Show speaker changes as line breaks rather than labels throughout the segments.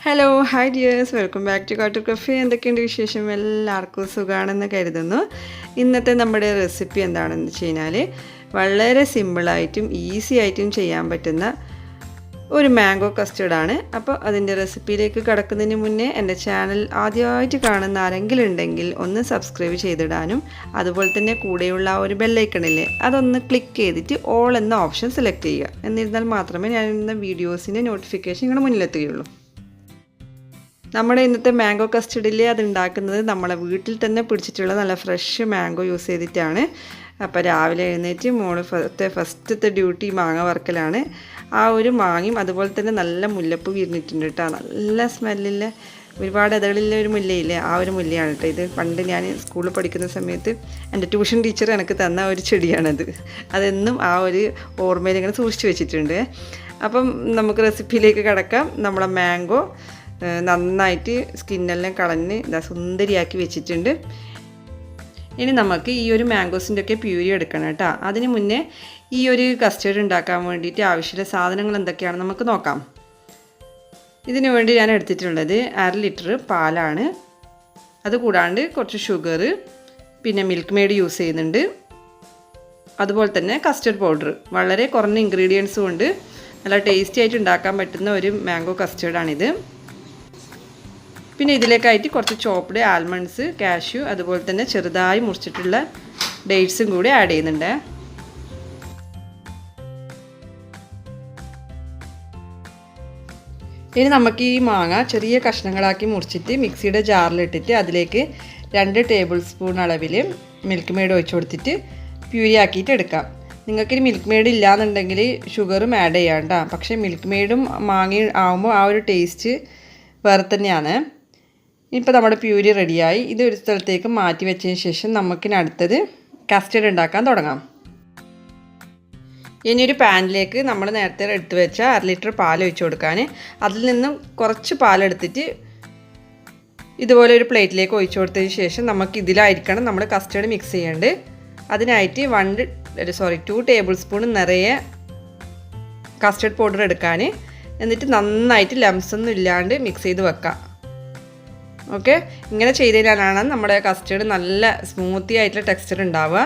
Hello hi dears, welcome back to Kattu cafe. എന്തൊക്കെയുണ്ട് വിശേഷം? എല്ലാവർക്കും സുഖമാണെന്ന് കരുതുന്നു. ഇന്നത്തെ നമ്മുടെ റെസിപ്പി എന്താണെന്ന് വെച്ച് കഴിഞ്ഞാൽ വളരെ സിമ്പിളായിട്ടും ഈസി ആയിട്ടും ചെയ്യാൻ പറ്റുന്ന ഒരു മാംഗോ കസ്റ്റർഡാണ്. അപ്പോൾ അതിൻ്റെ റെസിപ്പിയിലേക്ക് കടക്കുന്നതിന് മുന്നേ എൻ്റെ ചാനൽ ആദ്യമായിട്ട് കാണുന്ന ആരെങ്കിലും ഉണ്ടെങ്കിൽ ഒന്ന് സബ്സ്ക്രൈബ് ചെയ്തിടാനും അതുപോലെ തന്നെ കൂടെയുള്ള ആ ഒരു ബെല്ലൈക്കണില്ലേ അതൊന്ന് ക്ലിക്ക് ചെയ്തിട്ട് ഓൾ എന്ന ഓപ്ഷൻ സെലക്ട് ചെയ്യുക. എന്നിരുന്നാൽ മാത്രമേ ഞാൻ ഇന്ന വീഡിയോസിൻ്റെ നോട്ടിഫിക്കേഷൻ നിങ്ങളുടെ മുന്നിലെത്തുകയുള്ളൂ. നമ്മുടെ ഇന്നത്തെ മാംഗോ കസ്റ്റർഡിൽ അത് ഉണ്ടാക്കുന്നത് നമ്മളെ വീട്ടിൽ തന്നെ പിടിച്ചിട്ടുള്ള നല്ല ഫ്രഷ് മാംഗോ യൂസ് ചെയ്തിട്ടാണ്. അപ്പോൾ രാവിലെ എഴുന്നേറ്റ് മോള് ഫസ്റ്റത്തെ ഡ്യൂട്ടി മാങ്ങ വറുക്കലാണ്. ആ ഒരു മാങ്ങയും അതുപോലെ തന്നെ നല്ല മുല്ലപ്പൂ വിരിഞ്ഞിട്ടുണ്ട് കേട്ടോ. നല്ല സ്മെല്ലില്ല, ഒരുപാട് ഇതളില്ല ഒരു മുല്ലയില്ലേ, ആ ഒരു മുല്ലയാണ് കേട്ടോ ഇത്. പണ്ട് ഞാൻ സ്കൂളിൽ പഠിക്കുന്ന സമയത്ത് എൻ്റെ ട്യൂഷൻ ടീച്ചർ എനിക്ക് തന്ന ഒരു ചെടിയാണത്. അതെന്നും ആ ഒരു ഓർമ്മയിൽ ഇങ്ങനെ സൂക്ഷിച്ച് വെച്ചിട്ടുണ്ട്. അപ്പം നമുക്ക് റെസിപ്പിയിലേക്ക് കടക്കാം. നമ്മളെ മാംഗോ നന്നായിട്ട് സ്കിന്നെല്ലാം കളഞ്ഞ് സുന്ദരിയാക്കി വെച്ചിട്ടുണ്ട്. ഇനി നമുക്ക് ഈ ഒരു മാംഗോസിൻ്റെ ഒക്കെ പ്യൂരി എടുക്കണം കേട്ടോ. അതിന് മുന്നേ ഈ ഒരു കസ്റ്റേർഡ് ഉണ്ടാക്കാൻ വേണ്ടിയിട്ട് ആവശ്യമുള്ള സാധനങ്ങൾ എന്തൊക്കെയാണെന്ന് നമുക്ക് നോക്കാം. ഇതിനു വേണ്ടി ഞാൻ എടുത്തിട്ടുള്ളത് 1/2 ലിറ്റർ പാലാണ്. അതുകൂടാണ്ട് കുറച്ച് ഷുഗർ, പിന്നെ മിൽക്ക് മെയ്ഡ് യൂസ് ചെയ്യുന്നുണ്ട്. അതുപോലെ തന്നെ കസ്റ്റർഡ് പൗഡർ. വളരെ കുറഞ്ഞ ഇൻഗ്രീഡിയൻസ് കൊണ്ട് നല്ല ടേസ്റ്റി ആയിട്ട് ഉണ്ടാക്കാൻ പറ്റുന്ന ഒരു മാംഗോ കസ്റ്റേർഡാണിത്. പിന്നെ ഇതിലേക്കായിട്ട് കുറച്ച് ചോപ്ഡ് ആൽമണ്ട്സ്, കാഷ്യൂ, അതുപോലെ തന്നെ ചെറുതായി മുറിച്ചിട്ടുള്ള ഡേറ്റ്സും കൂടി ആഡ് ചെയ്യുന്നുണ്ട്. ഇനി നമുക്ക് ഈ മാങ്ങ ചെറിയ കഷ്ണങ്ങളാക്കി മുറിച്ചിട്ട് മിക്സിയുടെ ജാറിലിട്ടിട്ട് അതിലേക്ക് 2 ടേബിൾ സ്പൂൺ അളവിൽ മിൽക്ക് മെയ്ഡ് ഒഴിച്ച് കൊടുത്തിട്ട് പ്യൂരി ആക്കിയിട്ട് എടുക്കാം. നിങ്ങൾക്കിനി മിൽക്ക് മെയ്ഡ് ഇല്ലയെന്നുണ്ടെങ്കിൽ ഷുഗറും ആഡ് ചെയ്യാം കേട്ടോ. പക്ഷേ മിൽക്ക് മെയ്ഡും മാങ്ങയും ആകുമ്പോൾ ആ ഒരു ടേസ്റ്റ് വേറെ തന്നെയാണ്. ഇപ്പോൾ നമ്മുടെ പ്യൂരി റെഡിയായി. ഇത് ഒരു സ്ഥലത്തേക്ക് മാറ്റി വെച്ചതിന് ശേഷം നമുക്കിനി അടുത്തത് കസ്റ്റർഡ് ഉണ്ടാക്കാൻ തുടങ്ങാം. ഇനി ഒരു പാനിലേക്ക് നമ്മൾ നേരത്തെ എടുത്ത് വെച്ച 1/2 ലിറ്റർ പാൽ ഒഴിച്ച് കൊടുക്കാൻ. അതിൽ നിന്നും കുറച്ച് പാലെടുത്തിട്ട് ഇതുപോലെ ഒരു പ്ലേറ്റിലേക്ക് ഒഴിച്ച് കൊടുത്തതിന് ശേഷം നമുക്ക് ഇതിലായിരിക്കണം നമ്മൾ കസ്റ്റർഡ് മിക്സ് ചെയ്യേണ്ടത്. അതിനായിട്ട് 2 ടേബിൾ സ്പൂൺ നിറയെ കസ്റ്റർഡ് പൗഡർ എടുക്കാൻ. എന്നിട്ട് നന്നായിട്ട് ലംസൊന്നും ഇല്ലാണ്ട് മിക്സ് ചെയ്ത് വെക്കാം. ഓക്കെ, ഇങ്ങനെ ചെയ്തതിനാലാണ് നമ്മുടെ കസ്റ്റേർഡ് നല്ല സ്മൂത്തി ആയിട്ടുള്ള ടെക്സ്ചർ ഉണ്ടാവുക.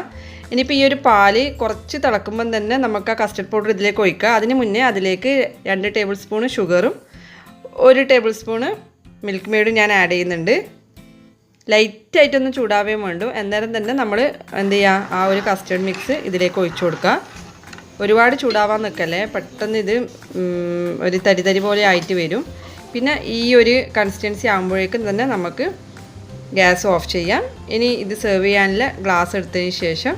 ഇനിയിപ്പോൾ ഈ ഒരു പാല് കുറച്ച് തിളക്കുമ്പം തന്നെ നമുക്ക് ആ കസ്റ്റർഡ് പൗഡർ ഇതിലേക്ക് ഒഴിക്കുക. അതിന് മുന്നേ അതിലേക്ക് 2 ടേബിൾ സ്പൂൺ ഷുഗറും 1 ടേബിൾ സ്പൂണ് മിൽക്ക് മെയ്ഡും ഞാൻ ആഡ് ചെയ്യുന്നുണ്ട്. ലൈറ്റായിട്ടൊന്ന് ചൂടാവുകയും വേണ്ടു. അന്നേരം തന്നെ നമ്മൾ എന്ത് ചെയ്യുക, ആ ഒരു കസ്റ്റേർഡ് മിക്സ് ഇതിലേക്ക് ഒഴിച്ചു കൊടുക്കുക. ഒരുപാട് ചൂടാവാൻ നിൽക്കല്ലേ, പെട്ടെന്ന് ഇത് ഒരു തരി പോലെ ആയിട്ട് വരും. പിന്നെ ഈ ഒരു കൺസിസ്റ്റൻസി ആകുമ്പോഴേക്കും തന്നെ നമുക്ക് ഗ്യാസ് ഓഫ് ചെയ്യാം. ഇനി ഇത് സെർവ് ചെയ്യാനുള്ള ഗ്ലാസ് എടുത്തതിന് ശേഷം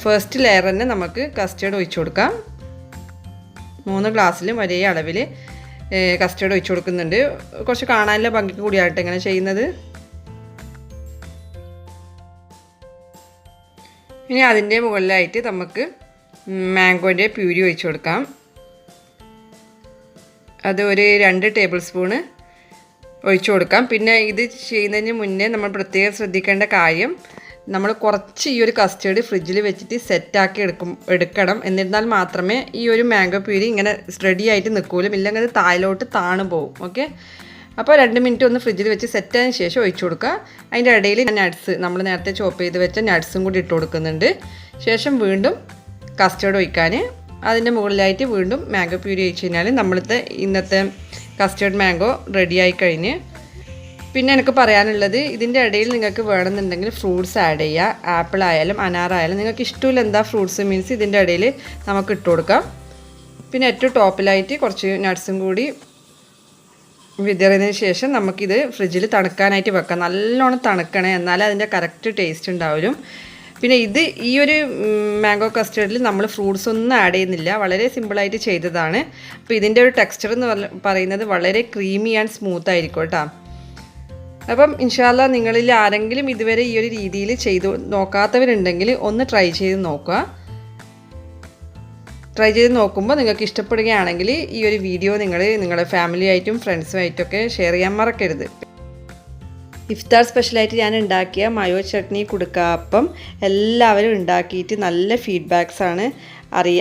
ഫസ്റ്റ് ലെയർ തന്നെ നമുക്ക് കസ്റ്റേർഡ് ഒഴിച്ചു കൊടുക്കാം. 3 ഗ്ലാസ്സിലും ഒരേ അളവിൽ കസ്റ്റേർഡ് ഒഴിച്ചു കൊടുക്കുന്നുണ്ട്. കുറച്ച് കാണാനുള്ള ഭംഗിക്ക് കൂടിയായിട്ട് ഇങ്ങനെ ചെയ്യുന്നത്. ഇനി അതിൻ്റെ മുകളിലായിട്ട് നമുക്ക് മാംഗോൻ്റെ പ്യൂരി ഒഴിച്ചു കൊടുക്കാം. അത് ഒരു 2 ടേബിൾ സ്പൂണ് ഒഴിച്ചു കൊടുക്കാം. പിന്നെ ഇത് ചെയ്യുന്നതിന് മുന്നേ നമ്മൾ പ്രത്യേകം ശ്രദ്ധിക്കേണ്ട കാര്യം, നമ്മൾ കുറച്ച് ഈ ഒരു കസ്റ്റേർഡ് ഫ്രിഡ്ജിൽ വെച്ചിട്ട് സെറ്റാക്കി എടുക്കണം. എന്നിരുന്നാൽ മാത്രമേ ഈ ഒരു മാംഗോ പ്യൂരി ഇങ്ങനെ റെഡി ആയിട്ട് നിൽക്കൂലും, ഇല്ലെങ്കിൽ അത് താഴോട്ട് താണു പോകും. ഓക്കെ, അപ്പോൾ 2 മിനിറ്റ് ഒന്ന് ഫ്രിഡ്ജിൽ വെച്ച് സെറ്റായതിന് ശേഷം ഒഴിച്ചു കൊടുക്കുക. അതിൻ്റെ ഇടയിൽ നട്ട്സ്, നമ്മൾ നേരത്തെ ചോപ്പ് ചെയ്ത് വെച്ച നട്ട്സും കൂടി ഇട്ട് കൊടുക്കുന്നുണ്ട്. ശേഷം വീണ്ടും കസ്റ്റേർഡ് ഒഴിക്കാൻ, അതിൻ്റെ മുകളിലായിട്ട് വീണ്ടും മാംഗോ പ്യൂരി ഒഴിച്ച് കഴിഞ്ഞാൽ നമ്മളത്തെ ഇന്നത്തെ കസ്റ്റേർഡ് മാംഗോ റെഡിയായി കഴിഞ്ഞ്. പിന്നെ എനിക്ക് പറയാനുള്ളത്, ഇതിൻ്റെ ഇടയിൽ നിങ്ങൾക്ക് വേണമെന്നുണ്ടെങ്കിൽ ഫ്രൂട്ട്സ് ആഡ് ചെയ്യുക. ആപ്പിൾ ആയാലും അനാറായാലും നിങ്ങൾക്ക് ഇഷ്ടമില്ല എന്താ ഫ്രൂട്ട്സ് മീൻസ് ഇതിൻ്റെ ഇടയിൽ നമുക്ക് ഇട്ട് കൊടുക്കാം. പിന്നെ ഏറ്റവും ടോപ്പിലായിട്ട് കുറച്ച് നട്ട്സും കൂടി വിതറിയതിന് ശേഷം നമുക്കിത് ഫ്രിഡ്ജിൽ തണുക്കാനായിട്ട് വെക്കാം. നല്ലോണം തണുക്കണേ, എന്നാലേ അതിൻ്റെ കറക്റ്റ് ടേസ്റ്റ് ഉണ്ടാവും. പിന്നെ ഈ ഒരു മാംഗോ കസ്റ്റേർഡിൽ നമ്മൾ ഫ്രൂട്ട്സ് ഒന്നും ആഡ് ചെയ്യുന്നില്ല, വളരെ സിമ്പിളായിട്ട് ചെയ്തതാണ്. അപ്പോൾ ഇതിൻ്റെ ഒരു ടെക്സ്ചർ എന്ന് പറയുന്നത് വളരെ ക്രീമി ആൻഡ് സ്മൂത്ത് ആയിരിക്കും കേട്ടോ. അപ്പം ഇൻഷാല്ല നിങ്ങളിൽ ആരെങ്കിലും ഇതുവരെ ഈ ഒരു രീതിയിൽ ചെയ്ത് നോക്കാത്തവരുണ്ടെങ്കിൽ ഒന്ന് ട്രൈ ചെയ്ത് നോക്കുക. ട്രൈ ചെയ്ത് നോക്കുമ്പോൾ നിങ്ങൾക്ക് ഇഷ്ടപ്പെടുകയാണെങ്കിൽ ഈ ഒരു വീഡിയോ നിങ്ങളുടെ ഫാമിലിയായിട്ടും ഫ്രണ്ട്സുമായിട്ടൊക്കെ ഷെയർ ചെയ്യാൻ മറക്കരുത്. ഇഫ്താർ സ്പെഷ്യലായിട്ട് ഞാൻ ഉണ്ടാക്കിയ മയോ ചട്നി കുടുക്കാപ്പം എല്ലാവരും ഉണ്ടാക്കിയിട്ട് നല്ല ഫീഡ്ബാക്സാണ്.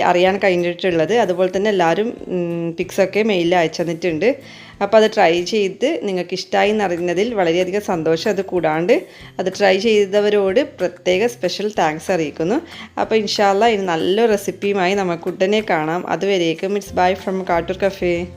അറിയാൻ കഴിഞ്ഞിട്ടുള്ളത്. അതുപോലെ തന്നെ എല്ലാവരും പിക്സൊക്കെ മെയിലിൽ അയച്ചു തന്നിട്ടുണ്ട്. അപ്പോൾ അത് ട്രൈ ചെയ്ത് നിങ്ങൾക്ക് ഇഷ്ടമായി എന്നറിയുന്നതിൽ വളരെയധികം സന്തോഷം. അത് കൂടാണ്ട് അത് ട്രൈ ചെയ്തവരോട് പ്രത്യേക സ്പെഷ്യൽ താങ്ക്സ് അറിയിക്കുന്നു. അപ്പോൾ ഇൻഷാ അല്ലാഹ് ഇനി നല്ലൊരു റെസിപ്പിയുമായി നമുക്ക് ഉടനെ കാണാം. അതുവരേക്കും it's bye from Kattoor cafe.